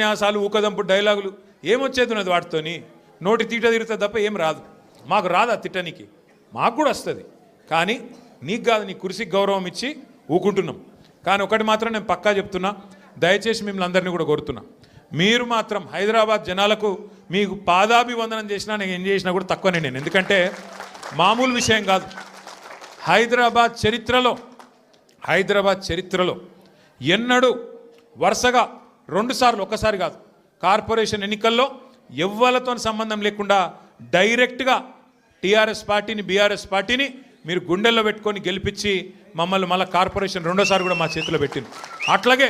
న్యాసాలు ఊకదంపు డైలాగులు ఏమొచ్చేది ఉన్నది వాటితోని నోటి తీట తిరుగుతుంది తప్ప ఏం రాదు మాకు రాదా తిట్టనికి మాకు కూడా వస్తుంది కానీ నీకు కాదు నీ కుర్చీకి గౌరవం ఇచ్చి ఊకుంటున్నాం కానీ ఒకటి మాత్రం నేను పక్కా చెప్తున్నా దయచేసి మిమ్మల్ని అందరినీ కూడా కోరుతున్నా మీరు మాత్రం హైదరాబాద్ జనాలకు మీకు పాదాభివందనం చేసినా నేను ఏం చేసినా కూడా తక్కువనే నేను ఎందుకంటే మామూలు విషయం కాదు హైదరాబాద్ చరిత్రలో ఎన్నడూ వరుసగా రెండుసార్లు ఒక్కసారి కాదు కార్పొరేషన్ ఎన్నికల్లో ఎవ్వలతో సంబంధం లేకుండా డైరెక్ట్గా టీఆర్ఎస్ పార్టీని బీఆర్ఎస్ పార్టీని మీరు గుండెల్లో పెట్టుకొని గెలిపించి మమ్మల్ని మళ్ళీ కార్పొరేషన్ రెండోసారి కూడా మా చేతిలో పెట్టింది అట్లాగే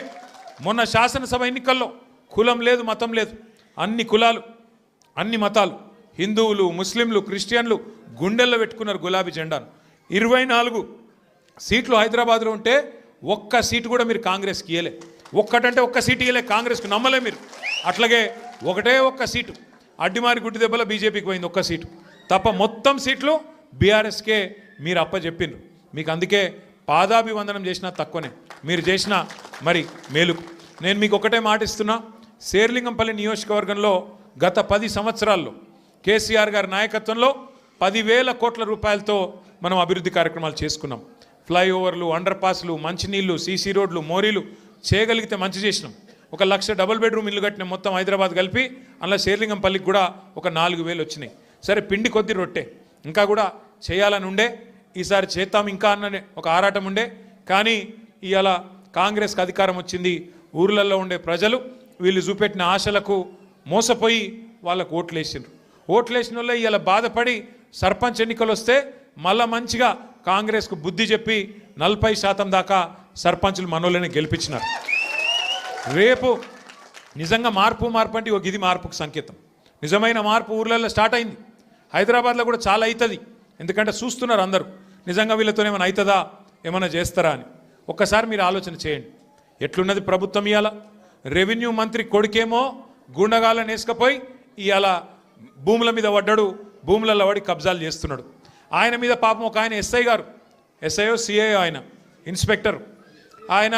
మొన్న శాసనసభ ఎన్నికల్లో కులం లేదు మతం లేదు అన్ని కులాలు అన్ని మతాలు హిందువులు ముస్లింలు క్రిస్టియన్లు గుండెల్లో పెట్టుకున్నారు గులాబీ జెండాను 24 సీట్లు హైదరాబాద్లో ఉంటే ఒక్క సీటు కూడా మీరు కాంగ్రెస్కి ఇయ్యలే ఒక్కటంటే ఒక్క సీటు ఇయ్యలే కాంగ్రెస్కి నమ్మలే మీరు అట్లాగే ఒక్క సీటు అడ్డిమారి గుడ్డి దెబ్బల బీజేపీకి పోయింది ఒక్క సీటు తప్ప మొత్తం సీట్లు బీఆర్ఎస్కే మీరు అప్పచెప్పిండ్రు మీకు అందుకే పాదాభివందనం చేసినా తక్కువనే మీరు చేసిన మరి మేలుకు నేను మీకు ఒకటే మాట ఇస్తున్నా శేర్లింగంపల్లి నియోజకవర్గంలో గత 10 సంవత్సరాల్లో కేసీఆర్ గారి నాయకత్వంలో 10,000 కోట్ల రూపాయలతో మనం అభివృద్ధి కార్యక్రమాలు చేసుకున్నాం ఫ్లైఓవర్లు అండర్ పాస్లు మంచినీళ్ళు సీసీ రోడ్లు మోరీలు చేయగలిగితే మంచి చేసినాం 1,00,000 డబుల్ బెడ్రూమ్ ఇల్లు కట్టిన మొత్తం హైదరాబాద్ కలిపి అందులో శేర్లింగంపల్లికి కూడా ఒక 4,000 వచ్చినాయి సరే పిండి కొద్ది రొట్టె ఇంకా కూడా చేయాలని ఉండే ఈసారి చేద్దాం ఇంకా అన్ననే ఒక ఆరాటం ఉండే కానీ ఇవాళ కాంగ్రెస్కి అధికారం వచ్చింది ఊర్లలో ఉండే ప్రజలు వీళ్ళు చూపెట్టిన ఆశలకు మోసపోయి వాళ్ళకు ఓట్లేసిండ్రు ఓట్లేసిన వాళ్ళే ఇవాళ బాధపడి సర్పంచ్ ఎన్నికలు వస్తే మళ్ళా మంచిగా కాంగ్రెస్కు బుద్ధి చెప్పి 40% దాకా సర్పంచులు మనోళ్ళని గెలిపించినారు రేపు నిజంగా మార్పు అంటే ఒక ఇది మార్పుకు సంకేతం నిజమైన మార్పు ఊర్లలో స్టార్ట్ అయింది హైదరాబాద్లో కూడా చాలా అవుతుంది ఎందుకంటే చూస్తున్నారు అందరూ నిజంగా వీళ్ళతో ఏమైనా అవుతుందా ఏమైనా చేస్తారా అని ఒక్కసారి మీరు ఆలోచన చేయండి ఎట్లున్నది ప్రభుత్వం ఇవాళ రెవెన్యూ మంత్రి కొడుకేమో గుండగాలను వేసుకపోయి ఇవాళ భూముల మీద పడ్డాడు భూములలో పడి కబ్జాలు చేస్తున్నాడు ఆయన మీద పాపం ఒక ఆయన ఎస్ఐయో సిఐఓ ఆయన ఇన్స్పెక్టర్ ఆయన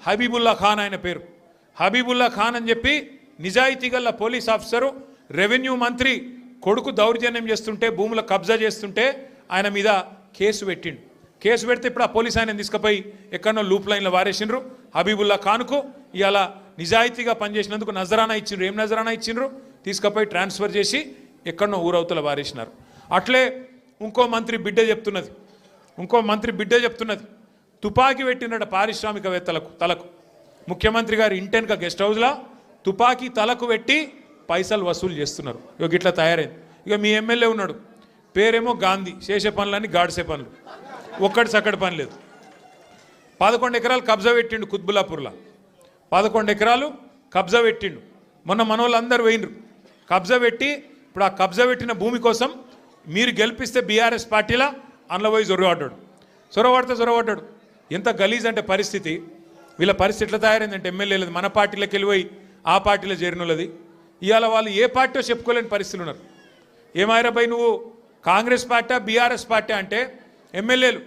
హబీబుల్లా ఖాన్ ఆయన పేరు హబీబుల్లా ఖాన్ అని చెప్పి నిజాయితీ గల పోలీస్ ఆఫీసరు రెవెన్యూ మంత్రి కొడుకు దౌర్జన్యం చేస్తుంటే భూముల కబ్జా చేస్తుంటే ఆయన మీద కేసు పెట్టిండు కేసు పెడితే ఇప్పుడు ఆ పోలీస్ ఆయన తీసుకుపోయి ఎక్కడో లూప్ లైన్లో వారేసిండ్రు హబీబుల్లా ఖాన్కు ఇవాళ నిజాయితీగా పనిచేసినందుకు నజరానా ఇచ్చిండ్రు ఏం నజరానా ఇచ్చిండ్రు తీసుకుపోయి ట్రాన్స్ఫర్ చేసి ఎక్కడో ఊరవతల వారేసినారు అట్లే ఇంకో మంత్రి బిడ్డ చెప్తున్నది తుపాకీ పెట్టినట పారిశ్రామికవేత్తలకు తలకు ముఖ్యమంత్రి గారి ఇంటెన్క గెస్ట్ హౌస్లో తుపాకీ తలకు పెట్టి పైసలు వసూలు చేస్తున్నారు ఇక ఇట్లా తయారైంది ఇక మీ ఎమ్మెల్యే ఉన్నాడు పేరేమో గాంధీ చేసే పనులని గాడిసే పనులు ఒక్కటి సక్కడి పని లేదు 11 ఎకరాలు కబ్జా పెట్టిండు కుత్బుల్లాపూర్లో 11 ఎకరాలు కబ్జా పెట్టిండు మొన్న మనోళ్ళందరూ పోయినరు కబ్జా పెట్టి ఇప్పుడు ఆ కబ్జా పెట్టిన భూమి కోసం మీరు గెలిపిస్తే బీఆర్ఎస్ పార్టీలా అందులో పోయి చొరవడ్డాడు ఎంత గలీజ్ అంటే పరిస్థితి వీళ్ళ పరిస్థితి ఎట్లా తయారైందంటే ఎమ్మెల్యేలది మన పార్టీలోకి వెళ్ళిపోయి ఆ పార్టీలో చేరినోళ్ళది ఇవాళ వాళ్ళు ఏ పార్టీ చెప్పుకోలేని పరిస్థితులు ఉన్నారు ఏమాయిరాబాయ్ నువ్వు కాంగ్రెస్ పార్టీ బీఆర్ఎస్ పార్టీ అంటే ఎమ్మెల్యేలు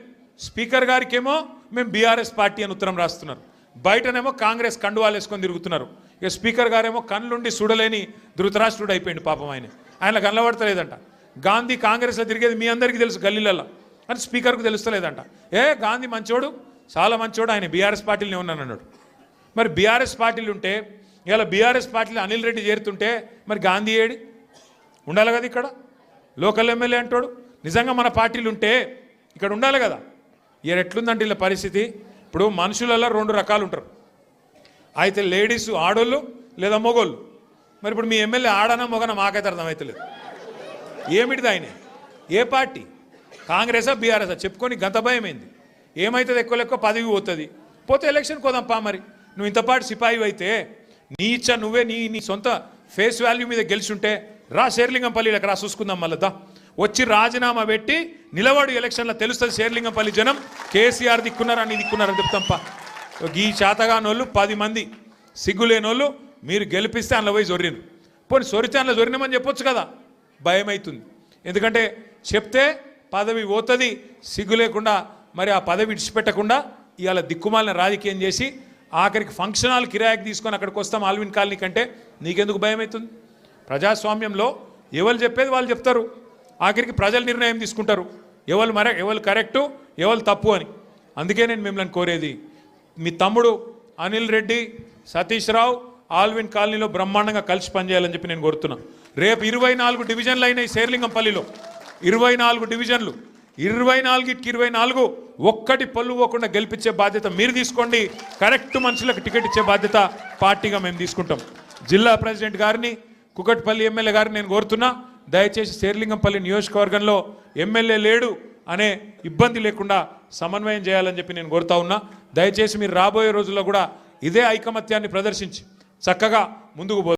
స్పీకర్ గారికేమో మేము బీఆర్ఎస్ పార్టీ అని ఉత్తరం రాస్తున్నారు బయటనేమో కాంగ్రెస్ కండువాలు వేసుకొని తిరుగుతున్నారు ఇక స్పీకర్ గారేమో కళ్ళుండి చూడలేని ధృతరాష్ట్రుడు అయిపోయింది పాపం ఆయన కనబడతలేదంట గాంధీ కాంగ్రెస్లో తిరిగేది మీ అందరికీ తెలుసు గల్లీలలో అని స్పీకర్కు తెలుస్తలేదంట గాంధీ మంచోడు చాలా మంచోడు ఆయన బీఆర్ఎస్ పార్టీలోనే ఉన్నాను అన్నాడు మరి బీఆర్ఎస్ పార్టీలు ఉంటే ఇలా బీఆర్ఎస్ పార్టీలో అనిల్ రెడ్డి చేరుతుంటే మరి గాంధీ ఏడి ఉండాలి కదా ఇక్కడ లోకల్ ఎమ్మెల్యే అంటాడు నిజంగా మన పార్టీలు ఉంటే ఇక్కడ ఉండాలి కదా ఇక ఎట్లుందంటే ఇలా పరిస్థితి ఇప్పుడు మనుషులలో 2 రకాలు ఉంటారు అయితే లేడీస్ ఆడోళ్ళు లేదా మొగోళ్ళు మరి ఇప్పుడు మీ ఎమ్మెల్యే ఆడనా మొగనా మాకైతే అర్థమవుతలేదు ఏమిటిది ఆయన ఏ పార్టీ కాంగ్రెసా బీఆర్ఎసా చెప్పుకొని గంత భయమైంది ఏమవుతుంది ఎక్కువ పదవి పోతే ఎలక్షన్ కోదాంపా మరి నువ్వు ఇంతపాటు సిపాయి అయితే నీ ఇచ్చా నువ్వే నీ సొంత ఫేస్ వాల్యూ మీద గెలిచుంటే శేర్లింగంపల్లికి చూసుకుందాం మళ్ళా వచ్చి రాజీనామా పెట్టి నిలబడి ఎలక్షన్లో తెలుస్తుంది శేర్లింగంపల్లి జనం కేసీఆర్ దిక్కున్నారని చెప్తాంపా ఈ చేతగానోళ్ళు 10 మంది సిగ్గులేనోళ్ళు మీరు గెలిపిస్తే అందులో పోయి జొర్రిను పోనీ సొరితే అందులో జొరినామని చెప్పొచ్చు కదా భయం అవుతుంది ఎందుకంటే చెప్తే పదవి పోతుంది సిగ్గు లేకుండా మరి ఆ పదవి విడిచిపెట్టకుండా ఇవాళ దిక్కుమాలిన రాజకీయం చేసి ఆఖరికి ఫంక్షన్ హాల్ కిరాయికి తీసుకొని అక్కడికి వస్తాం ఆల్విన్ కాలనీ కంటే నీకెందుకు భయం అవుతుంది? ప్రజాస్వామ్యంలో ఎవరు చెప్పేది వాళ్ళు చెప్తారు, ఆఖరికి ప్రజలు నిర్ణయం తీసుకుంటారు ఎవరు కరెక్టు ఎవరు తప్పు అని. అందుకే నేను మిమ్మల్ని కోరేది, మీ తమ్ముడు అనిల్ రెడ్డి, సతీష్ రావు ఆల్విన్ కాలనీలో బ్రహ్మాండంగా కలిసి పనిచేయాలని చెప్పి నేను కోరుతున్నా. రేపు 24 డివిజన్లు అయినాయి శేర్లింగంపల్లిలో, 24 డివిజన్లు, 24కి 24 ఒక్కటి పొల్లు పోకుండా గెలిపించే బాధ్యత మీరు తీసుకోండి. కరెక్ట్ మనుషులకు టికెట్ ఇచ్చే బాధ్యత పార్టీగా మేము తీసుకుంటాం. జిల్లా ప్రెసిడెంట్ గారిని, కుకట్పల్లి ఎమ్మెల్యే గారిని నేను కోరుతున్నా, దయచేసి శేర్లింగంపల్లి నియోజకవర్గంలో ఎమ్మెల్యే లేడు అనే ఇబ్బంది లేకుండా సమన్వయం చేయాలని చెప్పి నేను కోరుతా ఉన్నా. దయచేసి మీరు రాబోయే రోజుల్లో కూడా ఇదే ఐకమత్యాన్ని ప్రదర్శించి చక్కగా ముందుకు